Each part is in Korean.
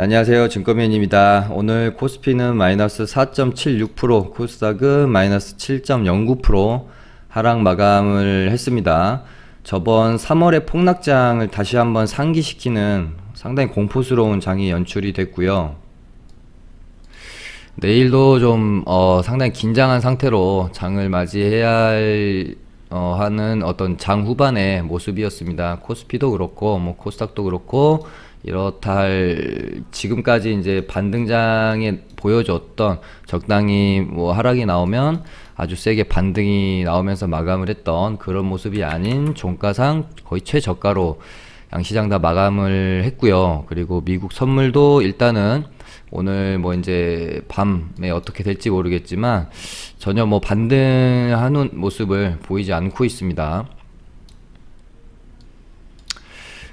안녕하세요. 증권맨입니다. 오늘 코스피는 마이너스 4.76%, 코스닥은 마이너스 7.09% 하락 마감을 했습니다. 저번 3월의 폭락장을 다시 한번 상기시키는 상당히 공포스러운 장이 연출이 됐고요. 내일도 좀 상당히 긴장한 상태로 장을 맞이해야 하는 어떤 장 후반의 모습이었습니다. 코스피도 그렇고 뭐 코스닥도 그렇고 이렇다 할 지금까지 이제 반등장에 보여줬던 적당히 뭐 하락이 나오면 아주 세게 반등이 나오면서 마감을 했던 그런 모습이 아닌 종가상 거의 최저가로 양시장 다 마감을 했고요. 그리고 미국 선물도 일단은 오늘 뭐 이제 밤에 어떻게 될지 모르겠지만 전혀 뭐 반등하는 모습을 보이지 않고 있습니다.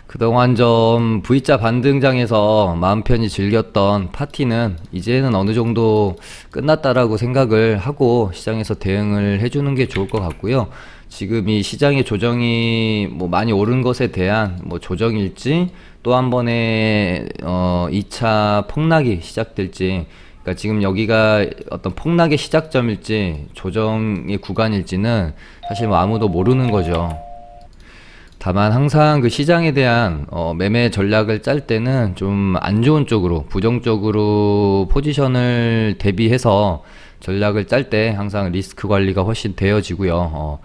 그동안 좀 V자 반등장에서 마음 편히 즐겼던 파티는 이제는 어느 정도 끝났다라고 생각을 하고 시장에서 대응을 해주는 게 좋을 것 같고요. 지금 이 시장의 조정이 뭐 많이 오른 것에 대한 뭐 조정일지 또 한 번의 2차 폭락이 시작될지, 그러니까 지금 여기가 어떤 폭락의 시작점일지 조정의 구간일지는 사실 뭐 아무도 모르는 거죠. 다만 항상 그 시장에 대한 매매 전략을 짤 때는 좀 안 좋은 쪽으로 부정적으로 포지션을 대비해서 전략을 짤 때 항상 리스크 관리가 훨씬 되어지고요.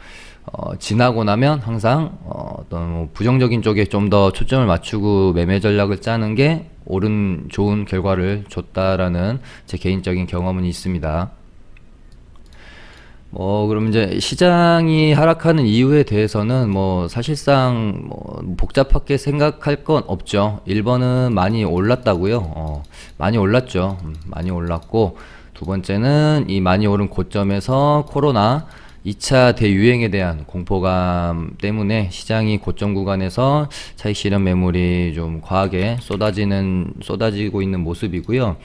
지나고 나면 항상 어떤 뭐 부정적인 쪽에 좀 더 초점을 맞추고 매매 전략을 짜는 게 옳은 좋은 결과를 줬다라는 제 개인적인 경험은 있습니다. 그럼 이제 시장이 하락하는 이유에 대해서는 뭐 사실상 뭐 복잡하게 생각할 건 없죠. 1번은 많이 올랐다고요. 많이 올랐죠. 많이 올랐고, 두 번째는 이 많이 오른 고점에서 코로나 2차 대유행에 대한 공포감 때문에 시장이 고점 구간에서 차익 실현 매물이 좀 과하게 쏟아지고 있는 모습이고요.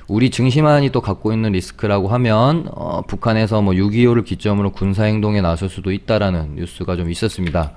우리 증시만이 또 갖고 있는 리스크라고 하면 북한에서 뭐 6.25를 기점으로 군사행동에 나설 수도 있다라는 뉴스가 좀 있었습니다.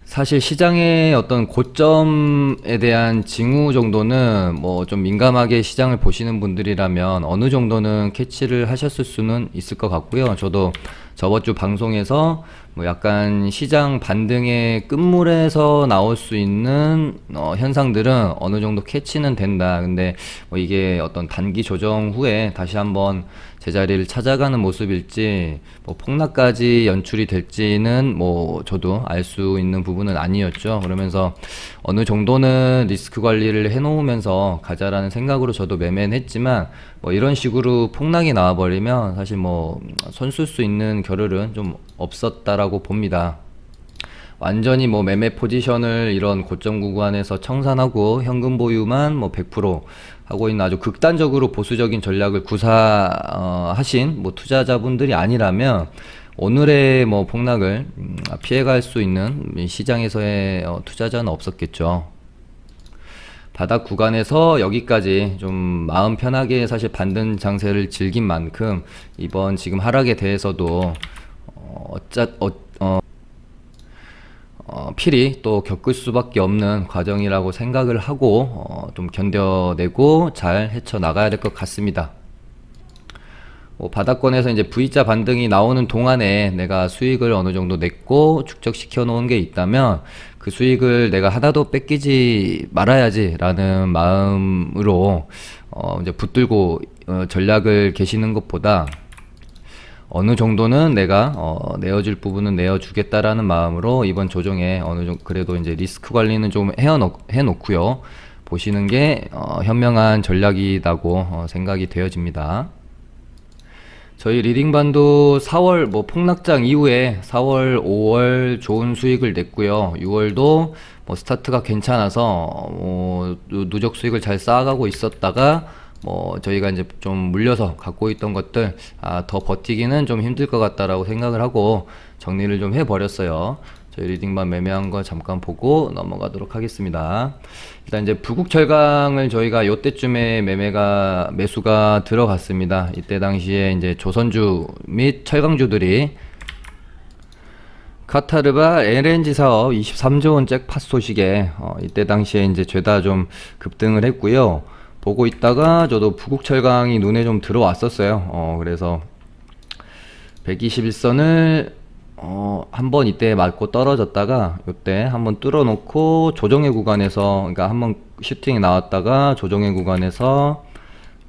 사실 시장의 어떤 고점에 대한 징후 정도는 뭐 좀 민감하게 시장을 보시는 분들이라면 어느 정도는 캐치를 하셨을 수는 있을 것 같고요. 저도 저번 주 방송에서 뭐 약간 시장 반등의 끝물에서 나올 수 있는 현상들은 어느 정도 캐치는 된다. 근데 뭐 이게 어떤 단기 조정 후에 다시 한번 제자리를 찾아가는 모습일지 뭐 폭락까지 연출이 될지는 뭐 저도 알 수 있는 부분은 아니었죠. 그러면서 어느 정도는 리스크 관리를 해놓으면서 가자라는 생각으로 저도 매매는 했지만 뭐 이런 식으로 폭락이 나와버리면 사실 뭐 손쓸 수 있는 겨를은 좀 없었다라고 봅니다. 완전히 뭐 매매 포지션을 이런 고점 구간에서 청산하고 현금 보유만 뭐 100% 하고 있는 아주 극단적으로 보수적인 전략을 구사하신 뭐 투자자분들이 아니라면 오늘의 뭐 폭락을 피해갈 수 있는 시장에서의 투자자는 없었겠죠. 바닥 구간에서 여기까지 좀 마음 편하게 사실 반등 장세를 즐긴 만큼 이번 지금 하락에 대해서도 필히 또 겪을 수밖에 없는 과정이라고 생각을 하고 좀 견뎌내고 잘 헤쳐나가야 될 것 같습니다. 바닥권에서 이제 V자 반등이 나오는 동안에 내가 수익을 어느 정도 냈고 축적시켜 놓은 게 있다면 그 수익을 내가 하나도 뺏기지 말아야지 라는 마음으로 이제 붙들고 전략을 계시는 것보다 어느 정도는 내가 내어줄 부분은 내어주겠다라는 마음으로 이번 조정에 어느 정도 그래도 이제 리스크 관리는 좀 해놓고요 보시는 게 현명한 전략이라고 생각이 되어집니다. 저희 리딩반도 4월 뭐 폭락장 이후에 4월, 5월 좋은 수익을 냈고요. 6월도 뭐 스타트가 괜찮아서 누적 수익을 잘 쌓아가고 있었다가 뭐 저희가 이제 좀 물려서 갖고 있던 것들 더 버티기는 좀 힘들 것 같다라고 생각을 하고 정리를 좀 해버렸어요. 저희 리딩반 매매한 거 잠깐 보고 넘어가도록 하겠습니다. 일단 이제 부국철강을 저희가 요때쯤에 매수가 들어갔습니다. 이때 당시에 이제 조선주 및 철강주들이 카타르바 LNG 사업 23조 원 잭팟 소식에 이때 당시에 이제 죄다 좀 급등을 했고요. 보고 있다가 저도 부국철강이 눈에 좀 들어왔었어요. 그래서 121선을 한번 이때 맞고 떨어졌다가 이때 한번 뚫어놓고 조정의 구간에서, 그러니까 한번 슈팅이 나왔다가 조정의 구간에서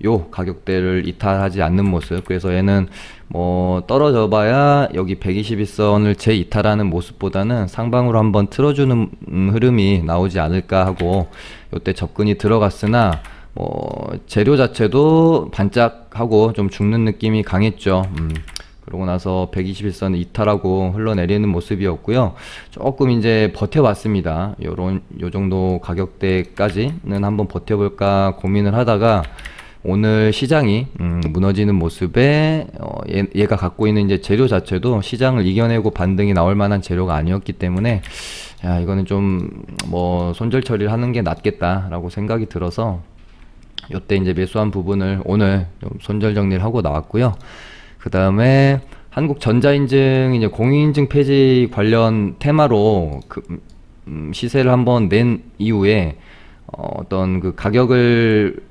요 가격대를 이탈하지 않는 모습. 그래서 얘는 뭐 떨어져 봐야 여기 121선을 재이탈하는 모습보다는 상방으로 한번 틀어주는 흐름이 나오지 않을까 하고 요때 접근이 들어갔으나 뭐 재료 자체도 반짝하고 좀 죽는 느낌이 강했죠. 그러고 나서 121선 이탈하고 흘러내리는 모습이었고요. 조금 이제 버텨봤습니다. 요 정도 가격대까지는 한번 버텨볼까 고민을 하다가 오늘 시장이 무너지는 모습에 얘가 갖고 있는 이제 재료 자체도 시장을 이겨내고 반등이 나올 만한 재료가 아니었기 때문에 야, 이거는 좀 뭐 손절 처리를 하는 게 낫겠다라고 생각이 들어서 요때 이제 매수한 부분을 오늘 좀 손절 정리를 하고 나왔고요. 그 다음에 한국전자인증 이제 공인인증 폐지 관련 테마로 시세를 한번 낸 이후에 어떤 그 가격을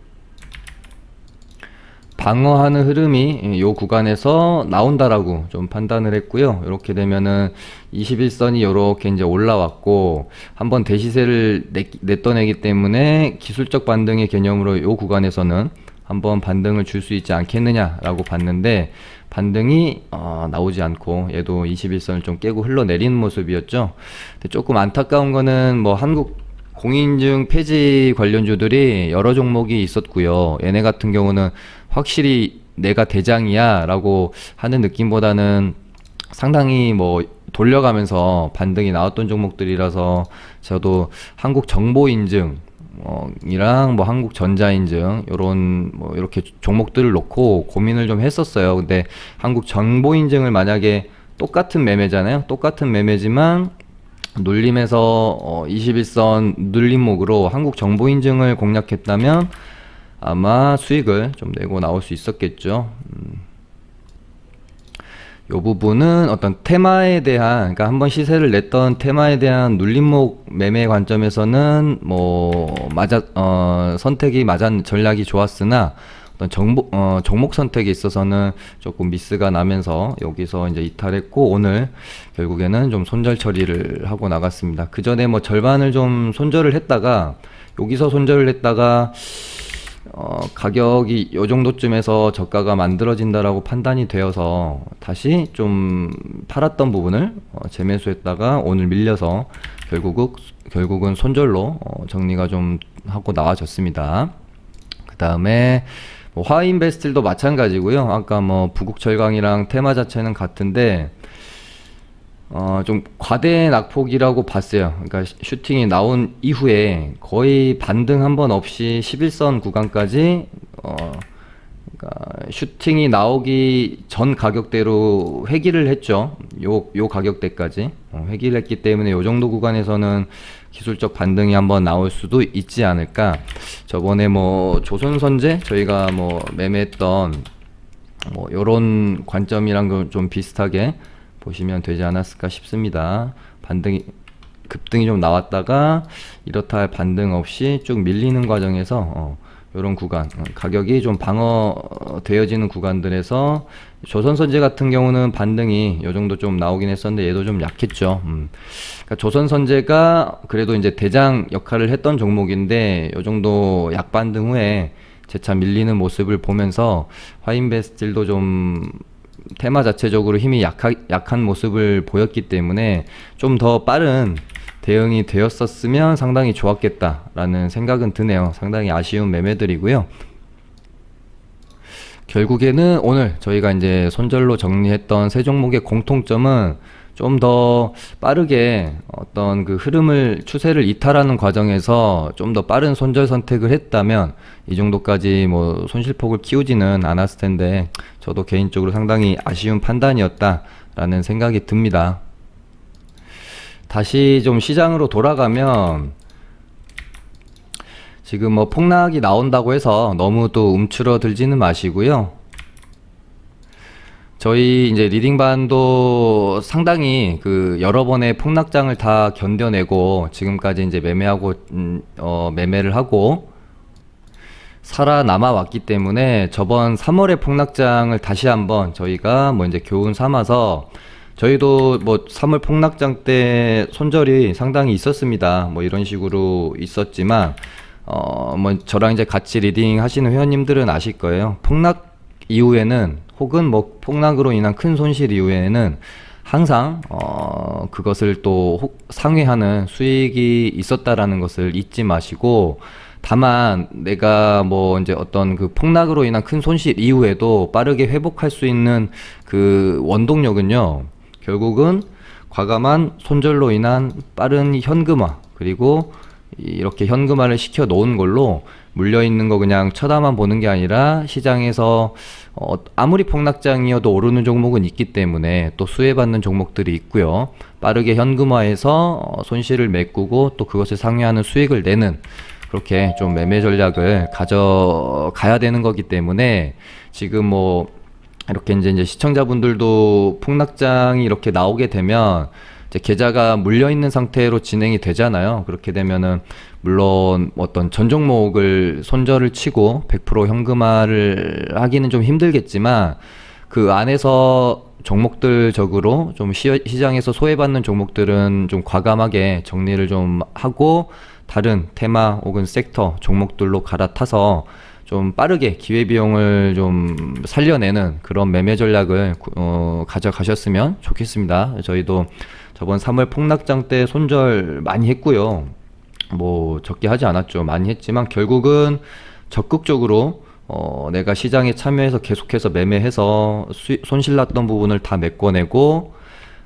방어하는 흐름이 요 구간에서 나온다라고 좀 판단을 했고요. 이렇게 되면은 21선이 요렇게 이제 올라왔고 한번 대시세를 냈던 때문에 기술적 반등의 개념으로 요 구간에서는 한번 반등을 줄 수 있지 않겠느냐라고 봤는데 반등이 나오지 않고 얘도 21선을 좀 깨고 흘러내리는 모습이었죠. 근데 조금 안타까운 거는 뭐 한국 공인인증 폐지 관련주들이 여러 종목이 있었고요. 얘네 같은 경우는 확실히 내가 대장이야 라고 하는 느낌보다는 상당히 뭐 돌려가면서 반등이 나왔던 종목들이라서 저도 한국 정보인증 이랑 뭐 한국 전자인증 요런 뭐 이렇게 종목들을 놓고 고민을 좀 했었어요. 근데 한국 정보인증을 만약에 똑같은 매매잖아요. 똑같은 매매지만 눌림에서 21선 눌림목으로 한국 정보인증을 공략했다면 아마 수익을 좀 내고 나올 수 있었겠죠. 요 부분은 어떤 테마에 대한, 그러니까 한번 시세를 냈던 테마에 대한 눌림목 매매 관점에서는 뭐 선택이 전략이 좋았으나 어떤 종목 선택에 있어서는 조금 미스가 나면서 여기서 이제 이탈했고 오늘 결국에는 좀 손절 처리를 하고 나갔습니다. 그 전에 뭐 절반을 좀 손절을 했다가 여기서 손절을 했다가 가격이 요 정도쯤에서 저가가 만들어진다라고 판단이 되어서 다시 좀 팔았던 부분을 재매수했다가 오늘 밀려서 결국은 손절로 정리가 좀 하고 나와졌습니다. 그 다음에 뭐 화인베스틸도 마찬가지고요. 아까 뭐 부국철강이랑 테마 자체는 같은데 좀 과대 낙폭이라고 봤어요. 그러니까 슈팅이 나온 이후에 거의 반등 한 번 없이 11선 구간까지 그러니까 슈팅이 나오기 전 가격대로 회귀를 했죠. 요 가격대까지 회귀를 했기 때문에 요 정도 구간에서는 기술적 반등이 한번 나올 수도 있지 않을까. 저번에 뭐 조선선제 저희가 뭐 매매했던 뭐 요런 관점이랑 좀 비슷하게 보시면 되지 않았을까 싶습니다. 급등이 좀 나왔다가 이렇다 할 반등 없이 쭉 밀리는 과정에서 이런 구간, 가격이 좀 방어되어지는 구간들에서 조선선제 같은 경우는 반등이 요 정도 좀 나오긴 했었는데 얘도 좀 약했죠. 그러니까 조선선제가 그래도 이제 대장 역할을 했던 종목인데 요 정도 약반등 후에 재차 밀리는 모습을 보면서 화인베스틸도 좀 테마 자체적으로 힘이 약한 모습을 보였기 때문에 좀 더 빠른 대응이 되었었으면 상당히 좋았겠다라는 생각은 드네요. 상당히 아쉬운 매매들이고요. 결국에는 오늘 저희가 이제 손절로 정리했던 세 종목의 공통점은 좀 더 빠르게 어떤 그 추세를 이탈하는 과정에서 좀 더 빠른 손절 선택을 했다면 이 정도까지 뭐 손실폭을 키우지는 않았을 텐데 저도 개인적으로 상당히 아쉬운 판단이었다라는 생각이 듭니다. 다시 좀 시장으로 돌아가면 지금 뭐 폭락이 나온다고 해서 너무 또 움츠러들지는 마시고요. 저희 이제 리딩반도 상당히 그 여러 번의 폭락장을 다 견뎌내고 지금까지 이제 매매를 하고 살아남아 왔기 때문에 저번 3월의 폭락장을 다시 한번 저희가 뭐 이제 교훈 삼아서 저희도 뭐 3월 폭락장 때 손절이 상당히 있었습니다. 뭐 이런 식으로 있었지만 뭐 저랑 이제 같이 리딩 하시는 회원님들은 아실 거예요. 폭락 이후에는 혹은 뭐 폭락으로 인한 큰 손실 이후에는 항상 그것을 또 상회하는 수익이 있었다라는 것을 잊지 마시고, 다만 내가 뭐 이제 어떤 그 폭락으로 인한 큰 손실 이후에도 빠르게 회복할 수 있는 그 원동력은요, 결국은 과감한 손절로 인한 빠른 현금화, 그리고 이렇게 현금화를 시켜 놓은 걸로 물려 있는 거 그냥 쳐다만 보는 게 아니라 시장에서 아무리 폭락장이어도 오르는 종목은 있기 때문에 또 수혜받는 종목들이 있고요. 빠르게 현금화해서 손실을 메꾸고 또 그것을 상회하는 수익을 내는, 그렇게 좀 매매 전략을 가져가야 되는 거기 때문에 지금 뭐 이렇게 이제 시청자분들도 폭락장이 이렇게 나오게 되면 이제 계좌가 물려 있는 상태로 진행이 되잖아요. 그렇게 되면은 물론 어떤 전 종목을 손절을 치고 100% 현금화를 하기는 좀 힘들겠지만, 그 안에서 종목들적으로 좀 시장에서 소외받는 종목들은 좀 과감하게 정리를 좀 하고 다른 테마 혹은 섹터 종목들로 갈아타서 좀 빠르게 기회비용을 좀 살려내는 그런 매매 전략을 가져가셨으면 좋겠습니다. 저희도 저번 3월 폭락장 때 손절 많이 했고요. 뭐 적게 하지 않았죠. 많이 했지만 결국은 적극적으로 내가 시장에 참여해서 계속해서 매매해서 손실 났던 부분을 다 메꿔내고,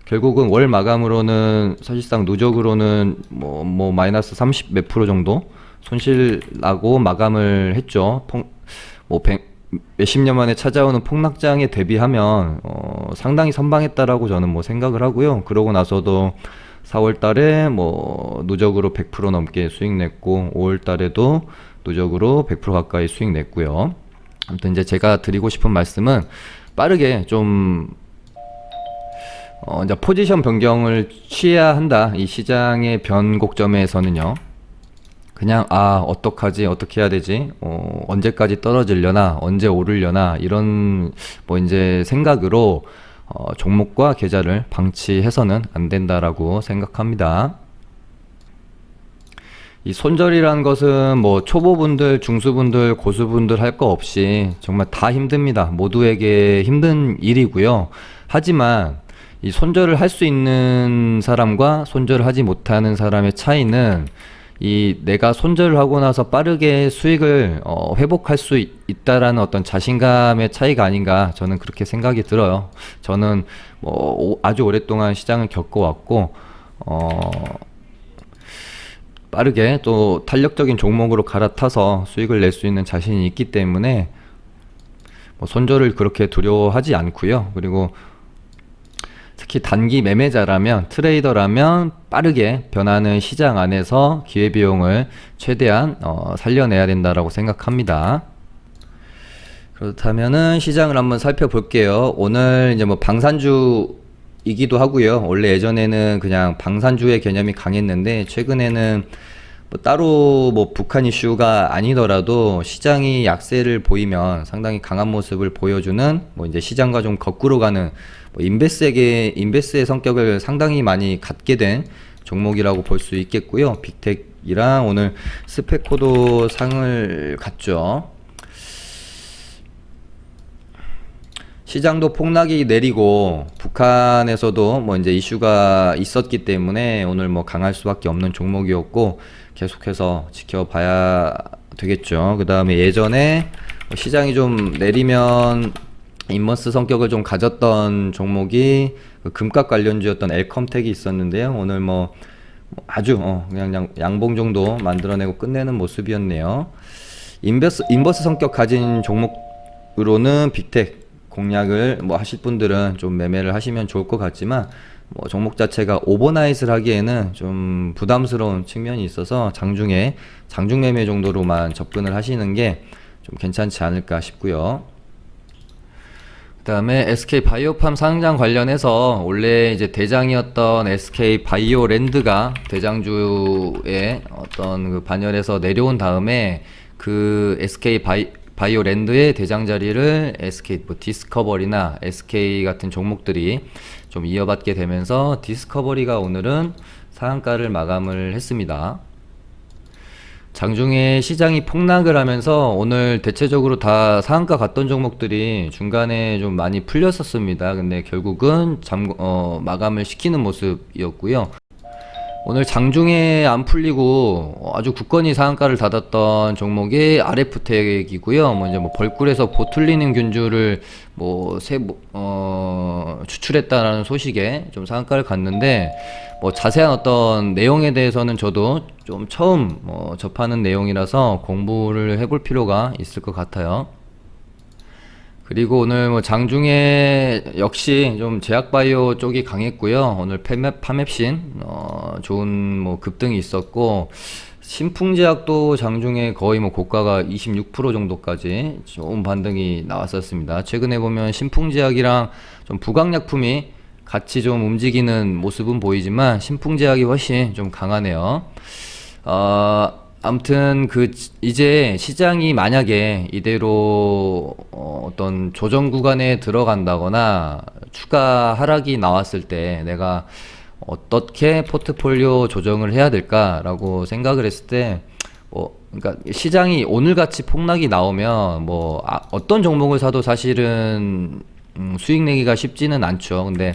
결국은 월 마감으로는 사실상 누적으로는 뭐 마이너스 30 몇 프로 정도 손실 나고 마감을 했죠. 몇십 년 만에 찾아오는 폭락장에 대비하면 상당히 선방했다라고 저는 뭐 생각을 하고요. 그러고 나서도 4월 달에 뭐 누적으로 100% 넘게 수익 냈고 5월 달에도 누적으로 100% 가까이 수익 냈고요. 아무튼 이제 제가 드리고 싶은 말씀은 빠르게 좀 이제 포지션 변경을 취해야 한다. 이 시장의 변곡점에서는요. 그냥 어떡하지, 어떻게 해야 되지, 언제까지 떨어지려나, 언제 오르려나, 이런 뭐 이제 생각으로 종목과 계좌를 방치해서는 안 된다라고 생각합니다. 이 손절이라는 것은 뭐 초보분들, 중수분들, 고수분들 할 거 없이 정말 다 힘듭니다. 모두에게 힘든 일이고요. 하지만 이 손절을 할 수 있는 사람과 손절을 하지 못하는 사람의 차이는, 이 내가 손절을 하고 나서 빠르게 수익을 회복할 수 있다라는 어떤 자신감의 차이가 아닌가, 저는 그렇게 생각이 들어요. 저는 뭐 아주 오랫동안 시장을 겪어왔고 빠르게 또 탄력적인 종목으로 갈아타서 수익을 낼 수 있는 자신이 있기 때문에 뭐 손절을 그렇게 두려워하지 않고요. 그리고 특히 단기 매매자라면, 트레이더라면 빠르게 변하는 시장 안에서 기회비용을 최대한 살려내야 된다라고 생각합니다. 그렇다면은 시장을 한번 살펴볼게요. 오늘 이제 뭐 방산주이기도 하고요. 원래 예전에는 그냥 방산주의 개념이 강했는데 최근에는 뭐 따로 뭐 북한 이슈가 아니더라도 시장이 약세를 보이면 상당히 강한 모습을 보여주는 뭐 이제 시장과 좀 거꾸로 가는 뭐 인베스의 성격을 상당히 많이 갖게 된 종목이라고 볼 수 있겠고요. 빅텍이랑 오늘 스페코도 상을 갔죠. 시장도 폭락이 내리고 북한에서도 뭐 이제 이슈가 있었기 때문에 오늘 뭐 강할 수밖에 없는 종목이었고 계속해서 지켜봐야 되겠죠. 그 다음에 예전에 시장이 좀 내리면 인버스 성격을 좀 가졌던 종목이 그 금값 관련주였던 엘컴텍이 있었는데요. 오늘 뭐 아주 그냥 양봉 정도 만들어내고 끝내는 모습이었네요. 인버스 성격 가진 종목으로는 빅텍 공략을 뭐 하실 분들은 좀 매매를 하시면 좋을 것 같지만, 뭐 종목 자체가 오버나잇을 하기에는 좀 부담스러운 측면이 있어서 장중 매매 정도로만 접근을 하시는 게 좀 괜찮지 않을까 싶고요. 그다음에 SK 바이오팜 상장 관련해서 원래 이제 대장이었던 SK 바이오랜드가 대장주에 어떤 그 반열에서 내려온 다음에 그 SK 바이오랜드의 대장 자리를 SK 뭐 디스커버리나 SK 같은 종목들이 좀 이어받게 되면서 디스커버리가 오늘은 상한가를 마감을 했습니다. 장중에 시장이 폭락을 하면서 오늘 대체적으로 다 상한가 갔던 종목들이 중간에 좀 많이 풀렸었습니다. 근데 결국은 마감을 시키는 모습이었고요. 오늘 장중에 안 풀리고 아주 굳건히 상한가를 닫았던 종목이 RF텍이고요. 뭐 이제 뭐 벌꿀에서 보툴리눔 균주를 추출했다라는 소식에 좀 상한가를 갔는데 뭐 자세한 어떤 내용에 대해서는 저도 좀 처음 접하는 내용이라서 공부를 해볼 필요가 있을 것 같아요. 그리고 오늘 뭐 장중에 역시 좀 제약바이오 쪽이 강했고요. 오늘 파맵신 좋은 뭐 급등이 있었고, 신풍제약도 장중에 거의 뭐 고가가 26% 정도까지 좋은 반등이 나왔었습니다. 최근에 보면 신풍제약이랑 좀 부강약품이 같이 좀 움직이는 모습은 보이지만 신풍제약이 훨씬 좀 강하네요. 아무튼 이제 시장이 만약에 이대로 어떤 조정 구간에 들어간다거나 추가 하락이 나왔을 때 내가 어떻게 포트폴리오 조정을 해야 될까라고 생각을 했을 때 그러니까 시장이 오늘같이 폭락이 나오면 어떤 종목을 사도 사실은 수익 내기가 쉽지는 않죠. 근데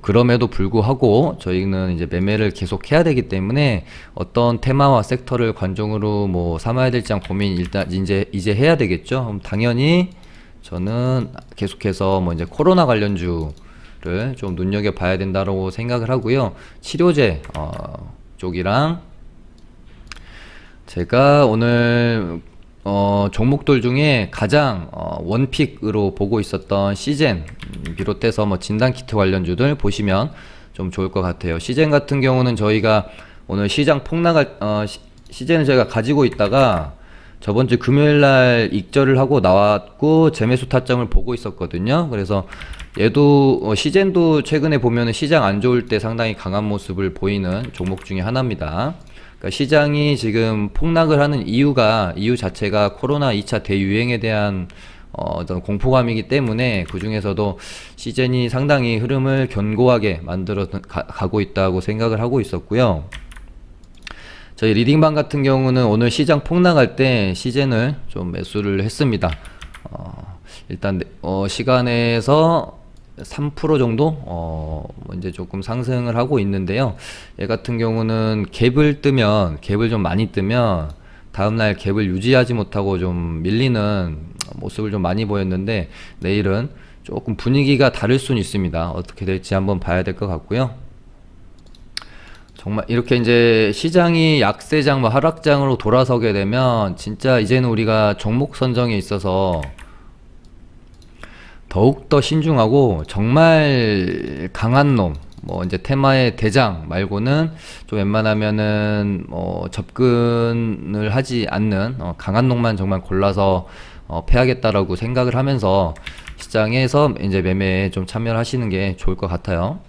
그럼에도 불구하고 저희는 이제 매매를 계속 해야 되기 때문에 어떤 테마와 섹터를 관종으로 삼아야 될지 고민 일단 이제 해야 되겠죠. 그럼 당연히 저는 계속해서 이제 코로나 관련주를 좀 눈여겨 봐야 된다고 생각을 하고요. 치료제 쪽이랑 제가 오늘 종목들 중에 가장 원픽으로 보고 있었던 시젠 비롯해서 진단키트 관련주들 보시면 좀 좋을 것 같아요. 시젠 같은 경우는 저희가 오늘 시장 폭락할 시젠을 저희가 가지고 있다가 저번주 금요일날 익절을 하고 나왔고 재매수 타점을 보고 있었거든요. 그래서 얘도 시젠도 최근에 보면 시장 안 좋을 때 상당히 강한 모습을 보이는 종목 중에 하나입니다. 시장이 지금 폭락을 하는 이유 자체가 코로나 2차 대유행에 대한 어떤 공포감이기 때문에 그 중에서도 시젠이 상당히 흐름을 견고하게 만들어 가고 있다고 생각을 하고 있었고요. 저희 리딩방 같은 경우는 오늘 시장 폭락할 때 시젠을 좀 매수를 했습니다. 일단 시간에서 3% 정도 이제 조금 상승을 하고 있는데요. 얘 같은 경우는 갭을 좀 많이 뜨면 다음날 갭을 유지하지 못하고 좀 밀리는 모습을 좀 많이 보였는데 내일은 조금 분위기가 다를 수는 있습니다. 어떻게 될지 한번 봐야 될 것 같고요. 정말 이렇게 이제 시장이 약세장 하락장으로 돌아서게 되면 진짜 이제는 우리가 종목 선정에 있어서 더욱더 신중하고 정말 강한 놈, 이제 테마의 대장 말고는 좀 웬만하면은 접근을 하지 않는 강한 놈만 정말 골라서 패하겠다라고 생각을 하면서 시장에서 이제 매매에 좀 참여를 하시는 게 좋을 것 같아요.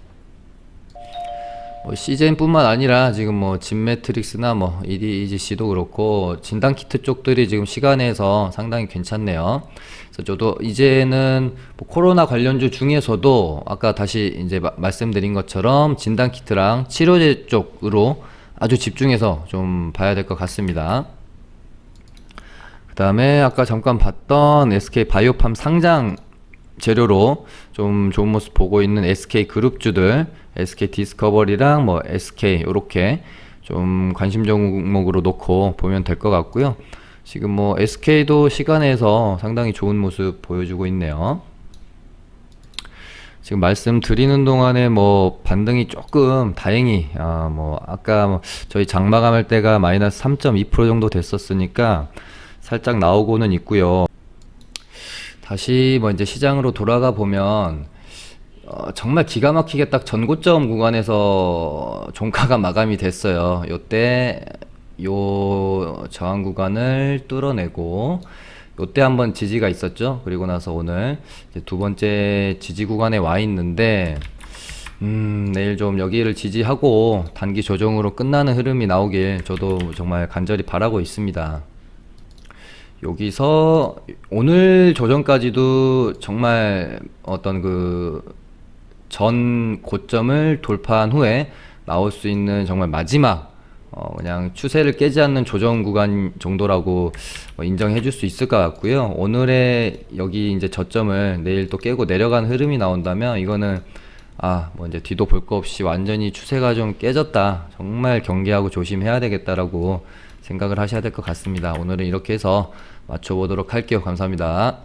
시젠뿐만 아니라 지금 진매트릭스나 EDGC도 그렇고 진단키트 쪽들이 지금 시간에서 상당히 괜찮네요. 그래서 저도 이제는 코로나 관련주 중에서도 아까 다시 이제 말씀드린 것처럼 진단키트랑 치료제 쪽으로 아주 집중해서 좀 봐야 될 것 같습니다. 그 다음에 아까 잠깐 봤던 SK 바이오팜 상장 재료로 좀 좋은 모습 보고 있는 SK 그룹주들, SK 디스커버리랑 SK 요렇게 좀 관심 종목으로 놓고 보면 될 것 같고요. 지금 SK도 시간에서 상당히 좋은 모습 보여주고 있네요. 지금 말씀드리는 동안에 반등이 조금 다행히 아까 저희 장 마감할 때가 마이너스 3.2% 정도 됐었으니까 살짝 나오고는 있고요. 다시 이제 시장으로 돌아가 보면 정말 기가 막히게 딱 전고점 구간에서 종가가 마감이 됐어요. 요때 요 저항 구간을 뚫어내고 요때 한번 지지가 있었죠. 그리고 나서 오늘 이제 두 번째 지지 구간에 와 있는데 내일 좀 여기를 지지하고 단기 조정으로 끝나는 흐름이 나오길 저도 정말 간절히 바라고 있습니다. 여기서 오늘 조정까지도 정말 어떤 그 전 고점을 돌파한 후에 나올 수 있는 정말 마지막 그냥 추세를 깨지 않는 조정 구간 정도라고 인정해 줄 수 있을 것 같고요. 오늘의 여기 이제 저점을 내일 또 깨고 내려간 흐름이 나온다면 이거는 뭐 이제 뒤도 볼 거 없이 완전히 추세가 좀 깨졌다. 정말 경계하고 조심해야 되겠다라고 생각을 하셔야 될 것 같습니다. 오늘은 이렇게 해서 맞춰보도록 할게요. 감사합니다.